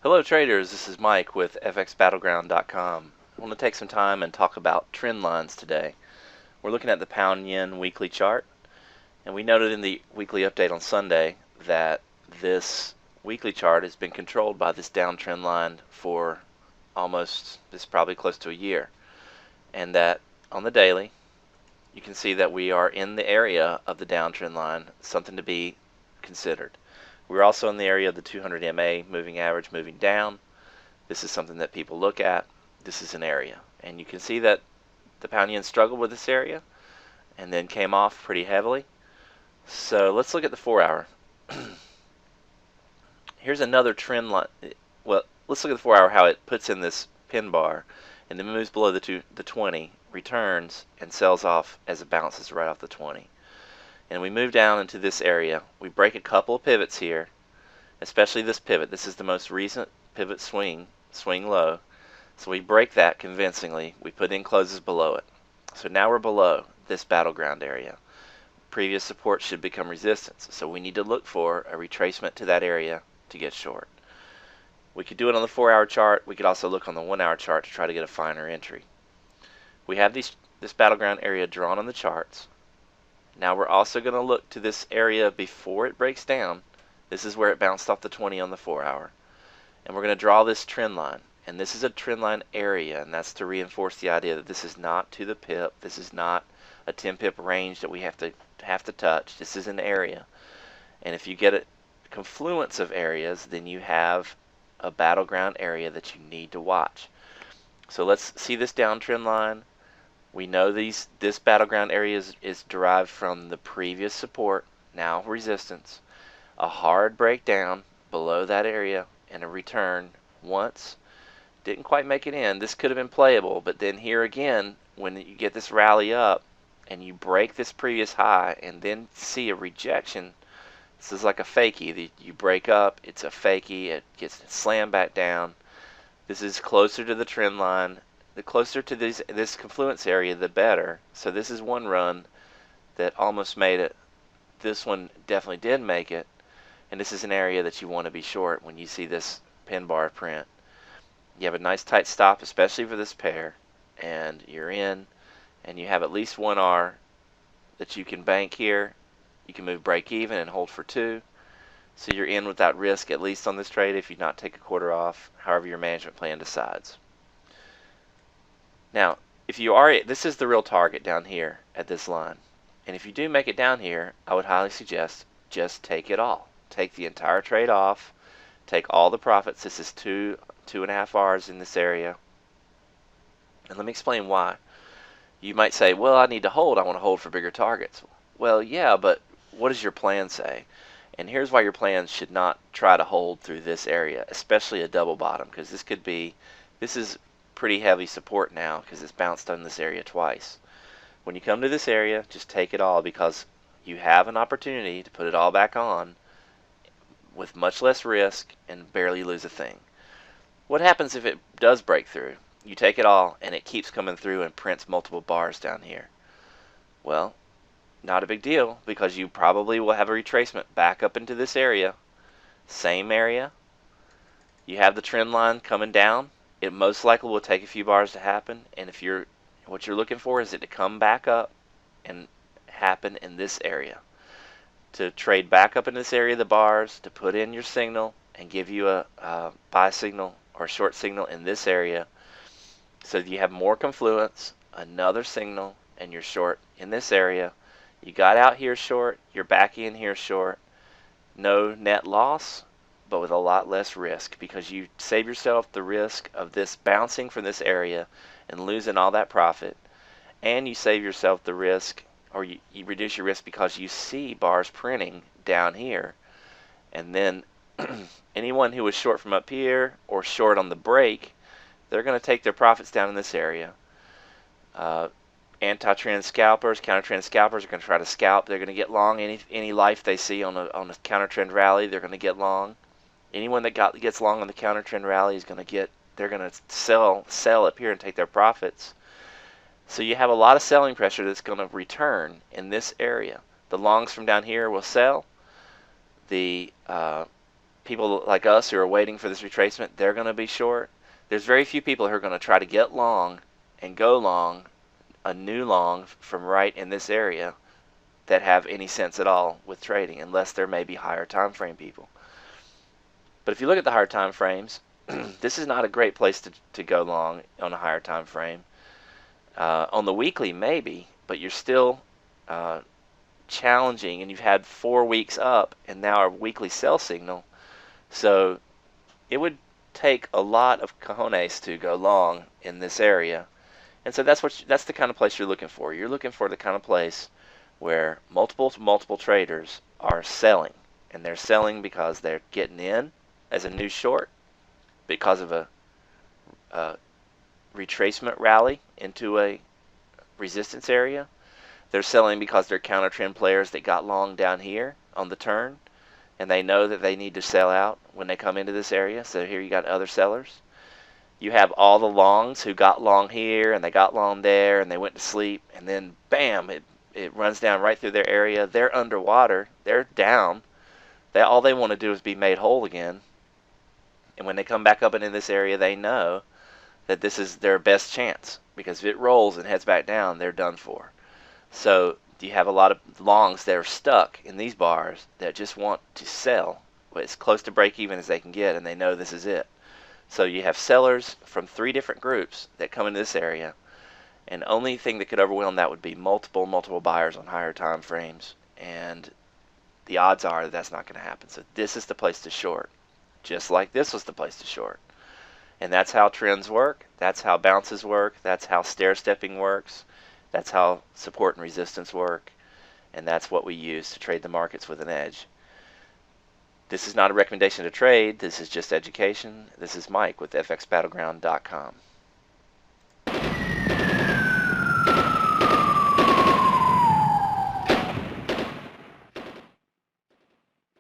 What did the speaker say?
Hello traders, this is Mike with FXBattleground.com. I want to take some time and talk about trend lines today. We're looking at the pound yen weekly chart, and we noted in the weekly update on Sunday that this weekly chart has been controlled by this downtrend line for this probably close to a year, and that on the daily you can see that we are in the area of the downtrend line, something to be considered. We're also in the area of the 200 MA moving average moving down. This is something that people look at. This is an area, and you can see that the pound yen struggled with this area and then came off pretty heavily. So let's look at the 4-hour. Here's another trend line. Well, let's look at the 4-hour, how it puts in this pin bar and then moves below the 20, returns and sells off as it bounces right off the 20. And we move down into this area. We break a couple of pivots here, especially this pivot. This is the most recent pivot swing low. So we break that convincingly. We put in closes below it. So now we're below this battleground area. Previous support should become resistance. So we need to look for a retracement to that area to get short. We could do it on the 4-hour chart. We could also look on the 1-hour chart to try to get a finer entry. We have this battleground area drawn on the charts. Now we're also going to look to this area before it breaks down. This is where it bounced off the 20 on the 4-hour. And we're going to draw this trend line. And this is a trend line area, and that's to reinforce the idea that this is not to the pip. This is not a 10 pip range that we have to touch. This is an area. And if you get a confluence of areas, then you have a battleground area that you need to watch. So let's see this downtrend line. We know this battleground area is derived from the previous support, now resistance, a hard breakdown below that area, and a return once. Didn't quite make it in. This could have been playable, but then here again, when you get this rally up and you break this previous high and then see a rejection, this is like a fakie. You break up, it's a fakie, it gets slammed back down. This is closer to the trend line. The closer to this confluence area, the better. So this is one run that almost made it. This one definitely did make it. And this is an area that you want to be short when you see this pin bar print. You have a nice tight stop, especially for this pair, and you're in, and you have at least 1R that you can bank here. You can move break even and hold for 2. So you're in without risk, at least on this trade, if you not take a quarter off, however your management plan decides. Now, this is the real target down here at this line. And if you do make it down here, I would highly suggest just take it all. Take the entire trade off. Take all the profits. This is 2.5 Rs in this area. And let me explain why. You might say, well, I need to hold. I want to hold for bigger targets. Well, yeah, but what does your plan say? And here's why your plan should not try to hold through this area, especially a double bottom, because this is pretty heavy support now because it's bounced on this area twice. When you come to this area, just take it all, because you have an opportunity to put it all back on with much less risk and barely lose a thing. What happens if it does break through? You take it all and it keeps coming through and prints multiple bars down here. Well, not a big deal, because you probably will have a retracement back up into this area. Same area. You have the trend line coming down. It most likely will take a few bars to happen, and what you're looking for is it to come back up and happen in this area. To trade back up in this area of the bars, to put in your signal and give you a buy signal or short signal in this area, so you have more confluence, another signal, and you're short in this area. You got out here short, you're back in here short. No net loss, but with a lot less risk, because you save yourself the risk of this bouncing from this area and losing all that profit, and you save yourself the risk, or you reduce your risk, because you see bars printing down here. And then anyone who was short from up here or short on the break, they're going to take their profits down in this area. Anti-trend scalpers, counter-trend scalpers are going to try to scalp. They're going to get long any life they see on a counter-trend rally. They're going to get long. Anyone that gets long on the counter-trend rally is going to they're going to sell up here and take their profits. So you have a lot of selling pressure that's going to return in this area. The longs from down here will sell. The people like us who are waiting for this retracement, they're going to be short. There's very few people who are going to try to get long and go long, a new long from right in this area, that have any sense at all with trading, unless they're maybe higher time frame people. But if you look at the higher time frames, this is not a great place to go long on a higher time frame. On the weekly, maybe, but you're still challenging, and you've had 4 weeks up and now a weekly sell signal. So it would take a lot of cojones to go long in this area. And so that's the kind of place you're looking for. You're looking for the kind of place where multiple traders are selling, and they're selling because they're getting in as a new short because of a retracement rally into a resistance area. They're selling because they're counter trend players that got long down here on the turn, and they know that they need to sell out when they come into this area. So here you got other sellers. You have all the longs who got long here and they got long there and they went to sleep, and then bam, it runs down right through their area. They're underwater. They're down. All they want to do is be made whole again. And when they come back up into this area, they know that this is their best chance, because if it rolls and heads back down, they're done for. So you have a lot of longs that are stuck in these bars that just want to sell as close to break even as they can get, and they know this is it. So you have sellers from 3 different groups that come into this area, and the only thing that could overwhelm that would be multiple buyers on higher time frames, and the odds are that that's not going to happen. So this is the place to short, just like this was the place to short. And that's how trends work. That's how bounces work. That's how stair-stepping works. That's how support and resistance work. And that's what we use to trade the markets with an edge. This is not a recommendation to trade. This is just education. This is Mike with FXBattleground.com.